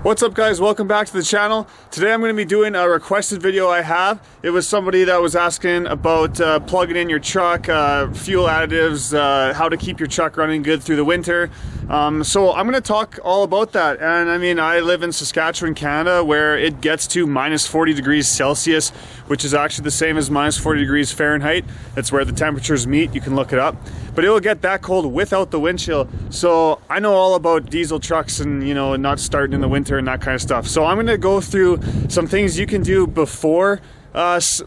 What's up guys, welcome back to the channel. Today I'm going to be doing a requested video I have. It was somebody that was asking about plugging in your truck, fuel additives, how to keep your truck running good through the winter. So I'm going to talk all about that. And I mean, I live in Saskatchewan, Canada, where it gets to minus 40 degrees Celsius, which is actually the same as minus 40 degrees Fahrenheit. That's where the temperatures meet, you can look it up. But it will get that cold without the wind chill. So I know all about diesel trucks and, you know, not starting in the winter and that kind of stuff. So I'm going to go through some things you can do before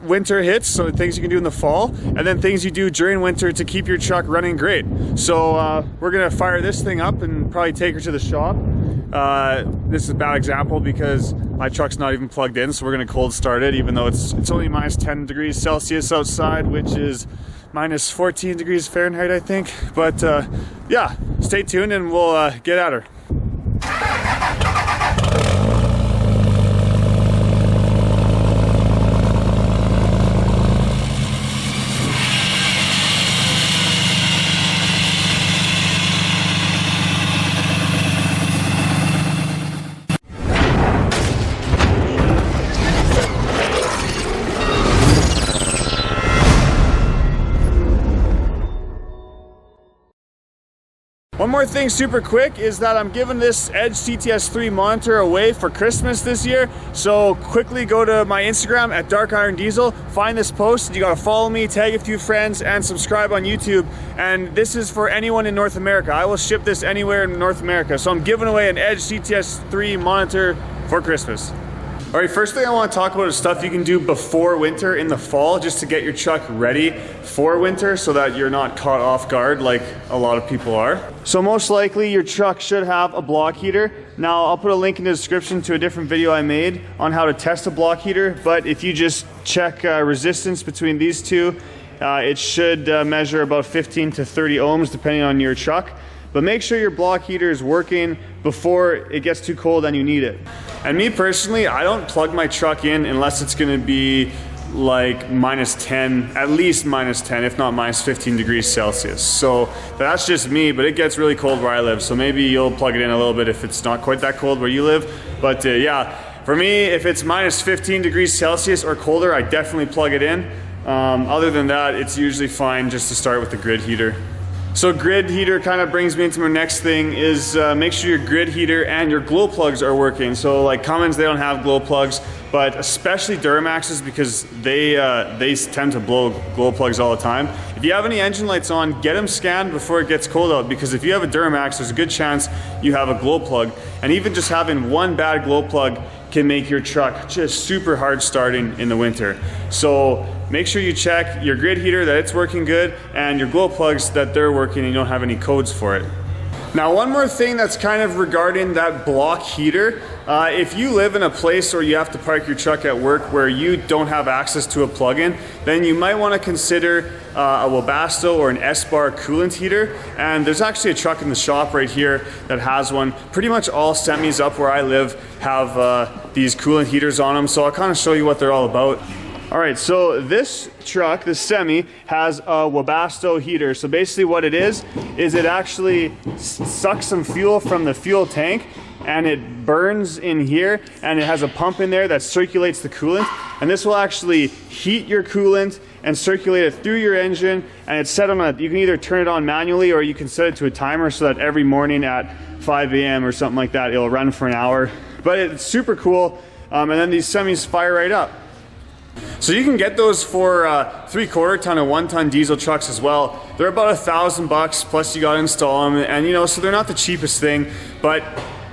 winter hits, so things you can do in the fall, and then things you do during winter to keep your truck running great. So we're going to fire this thing up and probably take her to the shop. This is a bad example because my truck's not even plugged in, so we're going to cold start it, even though it's only minus 10 degrees Celsius outside, which is minus 14 degrees Fahrenheit, I think. But yeah, stay tuned and we'll get at her. One more thing super quick is that I'm giving this Edge CTS3 monitor away for Christmas this year. So quickly go to my Instagram at Dark Iron Diesel, find this post, you gotta follow me, tag a few friends, and subscribe on YouTube. And this is for anyone in North America. I will ship this anywhere in North America. So I'm giving away an Edge CTS3 monitor for Christmas. All right, first thing I want to talk about is stuff you can do before winter in the fall, just to get your truck ready for winter so that you're not caught off guard like a lot of people are. So most likely your truck should have a block heater. Now I'll put a link in the description to a different video I made on how to test a block heater, but if you just check resistance between these two, it should measure about 15 to 30 ohms depending on your truck. But make sure your block heater is working before it gets too cold and you need it. And me personally, I don't plug my truck in unless it's gonna be like minus 10, at least minus 10, if not minus 15 degrees Celsius. So that's just me, but it gets really cold where I live. So maybe you'll plug it in a little bit if it's not quite that cold where you live. But yeah, for me, if it's minus 15 degrees Celsius or colder, I definitely plug it in. Other than that, it's usually fine just to start with the grid heater. So grid heater kind of brings me into my next thing is make sure your grid heater and your glow plugs are working. So like Cummins, they don't have glow plugs, but especially Duramaxes because they tend to blow glow plugs all the time. If you have any engine lights on, get them scanned before it gets cold out, because if you have a Duramax, there's a good chance you have a glow plug. And even just having one bad glow plug can make your truck just super hard starting in the winter. So make sure you check your grid heater that it's working good and your glow plugs that they're working and you don't have any codes for it. Now one more thing that's kind of regarding that block heater, if you live in a place where you have to park your truck at work where you don't have access to a plug-in, then you might want to consider a Webasto or an S-Bar coolant heater. And there's actually a truck in the shop right here that has one. Pretty much all semis up where I live have these coolant heaters on them, so I'll kind of show you what they're all about. All right, so this truck, this semi, has a Webasto heater. So basically what it is it actually sucks some fuel from the fuel tank and it burns in here, and it has a pump in there that circulates the coolant, and this will actually heat your coolant and circulate it through your engine. And it's set on you can either turn it on manually or you can set it to a timer so that every morning at 5 a.m. or something like that, it'll run for an hour. But it's super cool, and then these semis fire right up. So you can get those for 3/4 ton and 1 ton diesel trucks as well. They're about $1,000 plus you got to install them, and you know, so they're not the cheapest thing, but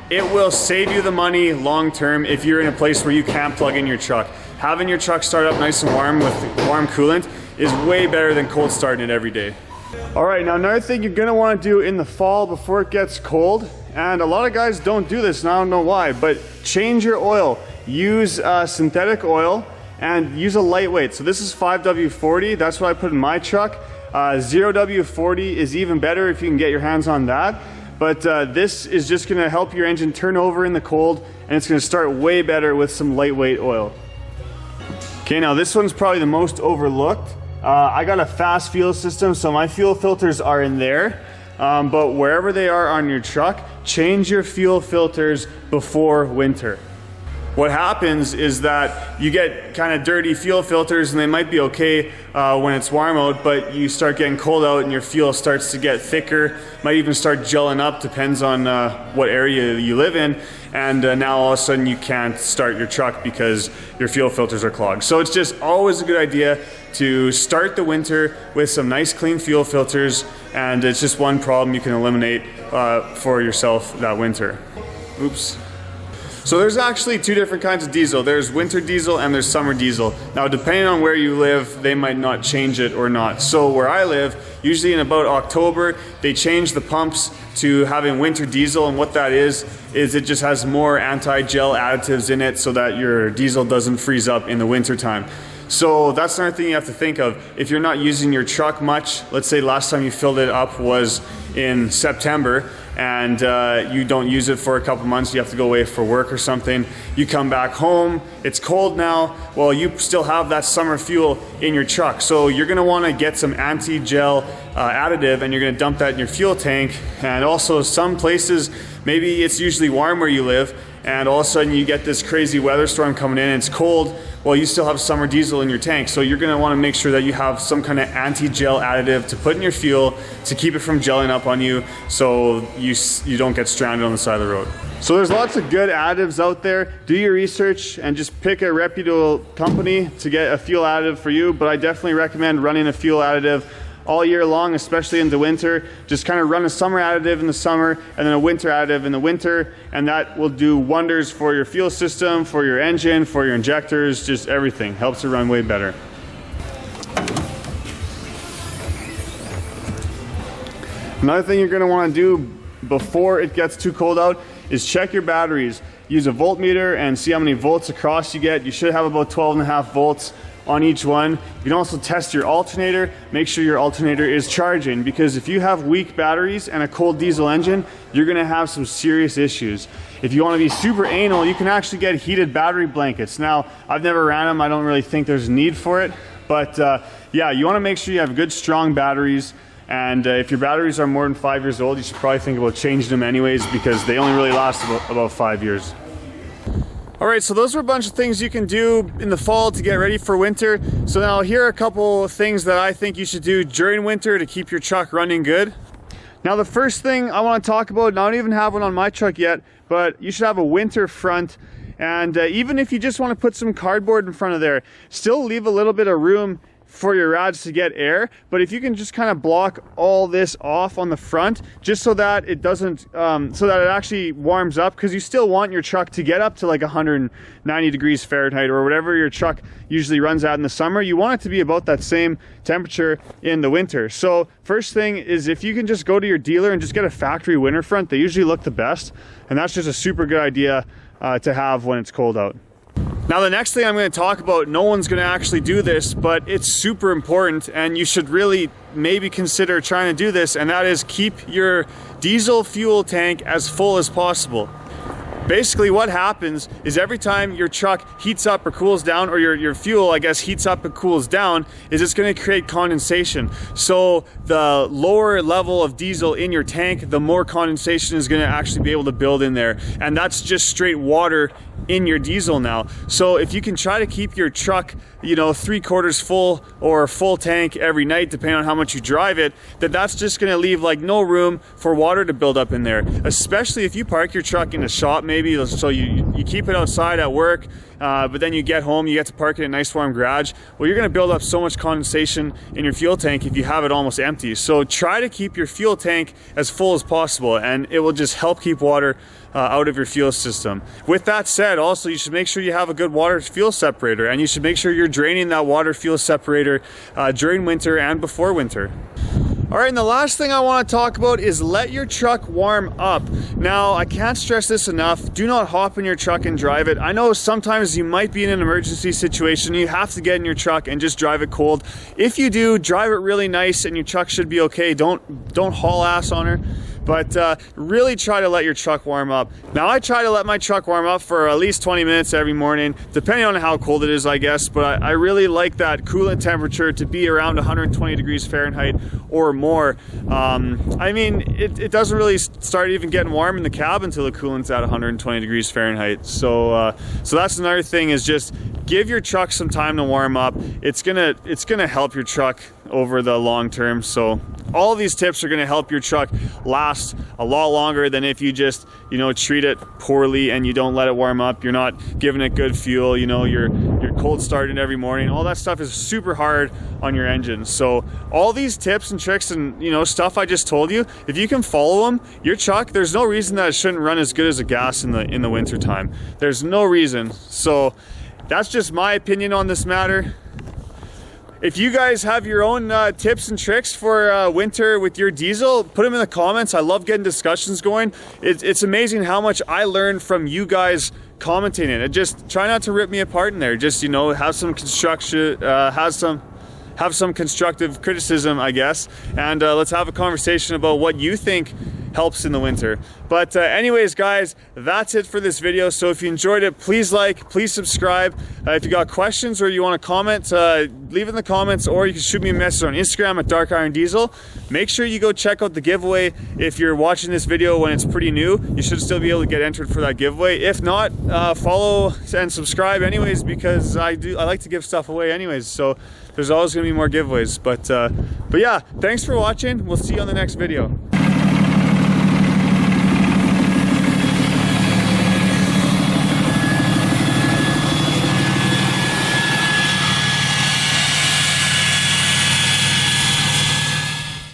it will save you the money long term if you're in a place where you can't plug in your truck. Having your truck start up nice and warm with warm coolant is way better than cold starting it every day. All right, now another thing you're gonna want to do in the fall before it gets cold, and a lot of guys don't do this and I don't know why, but change your oil. Use synthetic oil and use a lightweight. So this is 5W40, that's what I put in my truck. 0W40 is even better if you can get your hands on that. But this is just gonna help your engine turn over in the cold, and it's gonna start way better with some lightweight oil. Okay, now this one's probably the most overlooked. I got a fast fuel system, so my fuel filters are in there. but wherever they are on your truck, change your fuel filters before winter. What happens is that you get kind of dirty fuel filters and they might be okay when it's warm out, but you start getting cold out and your fuel starts to get thicker, might even start gelling up, depends on what area you live in, and now all of a sudden you can't start your truck because your fuel filters are clogged. So it's just always a good idea to start the winter with some nice clean fuel filters, and it's just one problem you can eliminate for yourself that winter. Oops. So there's actually two different kinds of diesel. There's winter diesel and there's summer diesel. Now depending on where you live, they might not change it or not. So where I live, usually in about October, they change the pumps to having winter diesel, and what that is it just has more anti-gel additives in it so that your diesel doesn't freeze up in the winter time. So that's another thing you have to think of. If you're not using your truck much, let's say last time you filled it up was in September, and you don't use it for a couple months, you have to go away for work or something, you come back home, it's cold now, well, you still have that summer fuel in your truck. So you're gonna wanna get some anti-gel additive, and you're gonna dump that in your fuel tank. And also some places, maybe it's usually warm where you live, and all of a sudden you get this crazy weather storm coming in and it's cold, well, you still have summer diesel in your tank. So you're gonna wanna make sure that you have some kind of anti-gel additive to put in your fuel to keep it from gelling up on you, so you don't get stranded on the side of the road. So there's lots of good additives out there. Do your research and just pick a reputable company to get a fuel additive for you, but I definitely recommend running a fuel additive all year long, especially in the winter. Just kind of run a summer additive in the summer and then a winter additive in the winter, and that will do wonders for your fuel system, for your engine, for your injectors, just everything. Helps it run way better. Another thing you're going to want to do before it gets too cold out is check your batteries. Use a voltmeter and see how many volts across you get. You should have about 12.5 volts on each one. You can also test your alternator. Make sure your alternator is charging, because if you have weak batteries and a cold diesel engine, you're gonna have some serious issues. If you wanna be super anal, you can actually get heated battery blankets. Now, I've never ran them. I don't really think there's a need for it, but yeah, you wanna make sure you have good, strong batteries. And if your batteries are more than 5 years old, you should probably think about changing them anyways, because they only really last about 5 years. All right, so those are a bunch of things you can do in the fall to get ready for winter. So now here are a couple of things that I think you should do during winter to keep your truck running good. Now the first thing I want to talk about, and I don't even have one on my truck yet, but you should have a winter front. And even if you just want to put some cardboard in front of there, still leave a little bit of room for your rads to get air. But if you can just kind of block all this off on the front, just so that it doesn't, so that it actually warms up, because you still want your truck to get up to like 190 degrees Fahrenheit or whatever your truck usually runs at in the summer. You want it to be about that same temperature in the winter. So first thing is, if you can just go to your dealer and just get a factory winter front, they usually look the best, and that's just a super good idea to have when it's cold out. Now the next thing I'm going to talk about, no one's going to actually do this, but it's super important and you should really maybe consider trying to do this, and that is keep your diesel fuel tank as full as possible. Basically what happens is every time your truck heats up or cools down, or your fuel, I guess, heats up and cools down, is it's going to create condensation. So the lower level of diesel in your tank, the more condensation is going to actually be able to build in there. And that's just straight water in your diesel now. So if you can try to keep your truck, you know, 3/4 full or full tank every night, depending on how much you drive it, that's just going to leave like no room for water to build up in there. Especially if you park your truck in a shop, maybe, so you keep it outside at work, but then you get home, you get to park it in a nice warm garage. Well, you're going to build up so much condensation in your fuel tank if you have it almost empty. So try to keep your fuel tank as full as possible, and it will just help keep water out of your fuel system. With that said, also you should make sure you have a good water fuel separator, and you should make sure you're draining that water fuel separator during winter and before winter. All right, and the last thing I want to talk about is let your truck warm up. Now, I can't stress this enough. Do not hop in your truck and drive it. I know sometimes you might be in an emergency situation. You have to get in your truck and just drive it cold. If you do, drive it really nice and your truck should be okay. Don't haul ass on her. But really try to let your truck warm up. Now I try to let my truck warm up for at least 20 minutes every morning, depending on how cold it is, I guess, but I really like that coolant temperature to be around 120 degrees Fahrenheit or more. I mean, it doesn't really start even getting warm in the cab until the coolant's at 120 degrees Fahrenheit. So that's another thing, is just give your truck some time to warm up. It's gonna help your truck over the long term. So all of these tips are going to help your truck last a lot longer than if you just, you know, treat it poorly and you don't let it warm up. You're not giving it good fuel, you know, you're cold starting every morning. All that stuff is super hard on your engine. So all these tips and tricks and, you know, stuff I just told you, if you can follow them, your truck, there's no reason that it shouldn't run as good as a gas in the winter time. There's no reason. So that's just my opinion on this matter. If you guys have your own tips and tricks for winter with your diesel, put them in the comments. I love getting discussions going. It's amazing how much I learn from you guys commenting it. Just try not to rip me apart in there. Just, you know, have some construction, have some constructive criticism, I guess. And let's have a conversation about what you think helps in the winter. But anyways, guys, that's it for this video. So if you enjoyed it, please like, please subscribe. If you got questions or you want to comment, leave it in the comments, or you can shoot me a message on Instagram at Dark Iron Diesel. Make sure you go check out the giveaway. If you're watching this video when it's pretty new, you should still be able to get entered for that giveaway. If not, follow and subscribe anyways, because I like to give stuff away anyways. So there's always gonna be more giveaways. But yeah, thanks for watching. We'll see you on the next video.